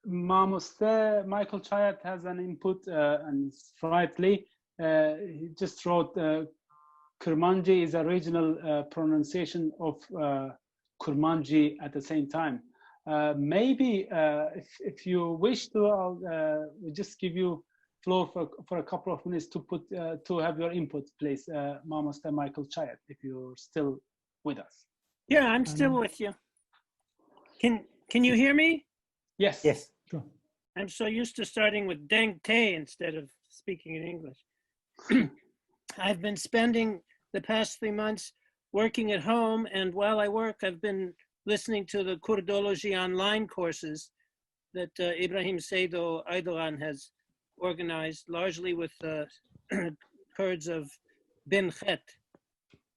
Mamuste Michael Chyet has an input, and rightly, he just wrote Kurmanji is a regional pronunciation of Kurmanji at the same time. Maybe if you wish to, we'll just give you floor for a couple of minutes to put to have your input, please, Mamuste Michael Chyet, if you're still with us. Yeah, I'm still with you. Can you hear me? Yes. Yes. Sure. I'm so used to starting with deng te instead of speaking in English. I've been spending the past 3 months working at home, and while I work, I've been listening to the Kurdology online courses that Ibrahim Seydo Aydogan has organized, largely with Kurds of Bin Khet,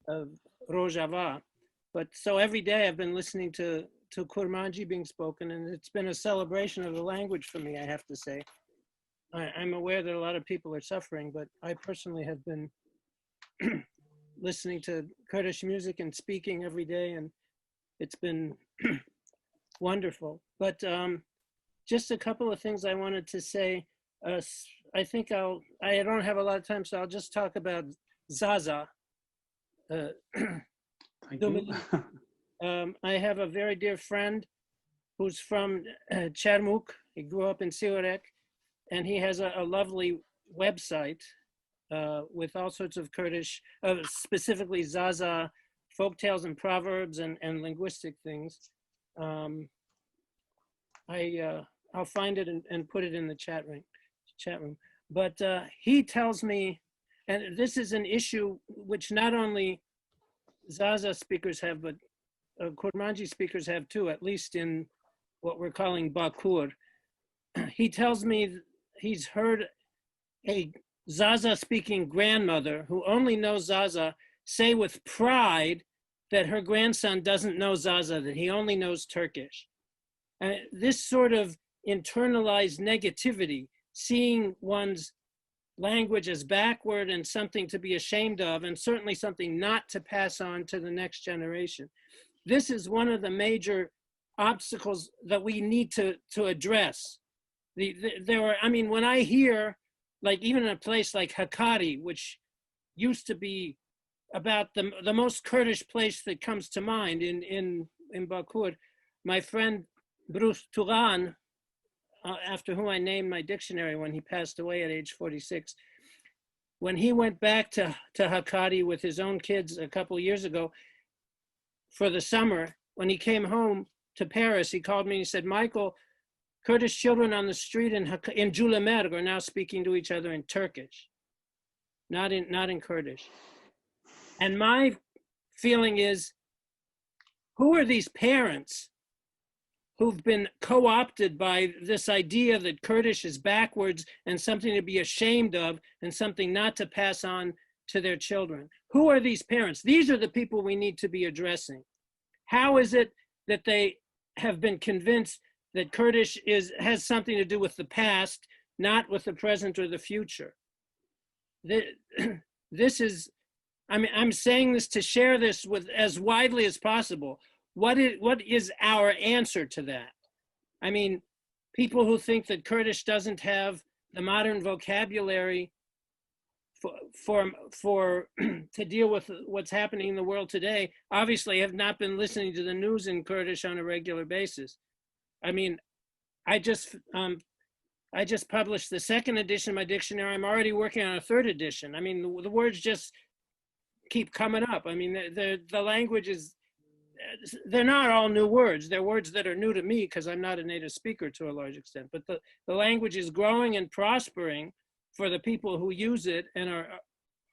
of Rojava. But so every day I've been listening to Kurmanji being spoken, and it's been a celebration of the language for me, I have to say. I'm aware that a lot of people are suffering, but I personally have been listening to Kurdish music and speaking every day, and it's been wonderful. But just a couple of things I wanted to say. I think I don't have a lot of time, so I'll just talk about Zaza. Thank you. I have a very dear friend who's from Chermuk. He grew up in Siorek, and he has a lovely website with all sorts of Kurdish, specifically Zaza, folktales and proverbs and linguistic things. I'll find it and put it in the chat room. But he tells me, and this is an issue which not only Zaza speakers have, but Kurmanji speakers have too, at least in what we're calling Bakur. He tells me he's heard a Zaza speaking grandmother who only knows Zaza say with pride that her grandson doesn't know Zaza, that he only knows Turkish. And this sort of internalized negativity, seeing one's language as backward and something to be ashamed of, and certainly something not to pass on to the next generation. This is one of the major obstacles that we need to address. I mean, when I hear, like even in a place like Hakkari, which used to be about the most Kurdish place that comes to mind in Bakur, my friend Bruce Turan, after whom I named my dictionary when he passed away at age 46, when he went back to Hakkari with his own kids a couple of years ago for the summer, when he came home to Paris, he called me and he said, Michael, Kurdish children on the street in Julemerg are now speaking to each other in Turkish, not in Kurdish. And my feeling is, who are these parents who've been co-opted by this idea that Kurdish is backwards and something to be ashamed of and something not to pass on to their children? Who are these parents? These are the people we need to be addressing. How is it that they have been convinced that Kurdish has something to do with the past, not with the present or the future? This is, I mean, I'm saying this to share this with as widely as possible. What is our answer to that? I mean, people who think that Kurdish doesn't have the modern vocabulary for to deal with what's happening in the world today, obviously have not been listening to the news in Kurdish on a regular basis. I mean, I just published the 2nd edition of my dictionary. I'm already working on a 3rd edition. I mean, the words just keep coming up. I mean, the language is, they're not all new words. They're words that are new to me because I'm not a native speaker to a large extent, but the language is growing and prospering for the people who use it and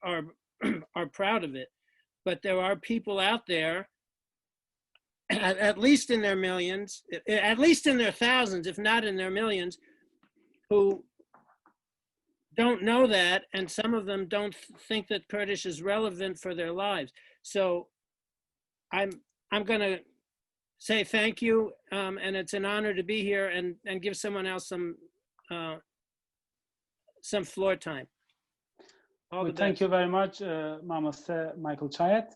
are proud of it. But there are people out there, at least in their millions, at least in their thousands, if not in their millions, who don't know that, and some of them don't think that Kurdish is relevant for their lives. So I'm going to say thank you, and it's an honor to be here and give someone else some floor time. Well, thank you very much, Mamuste Michael Chyet.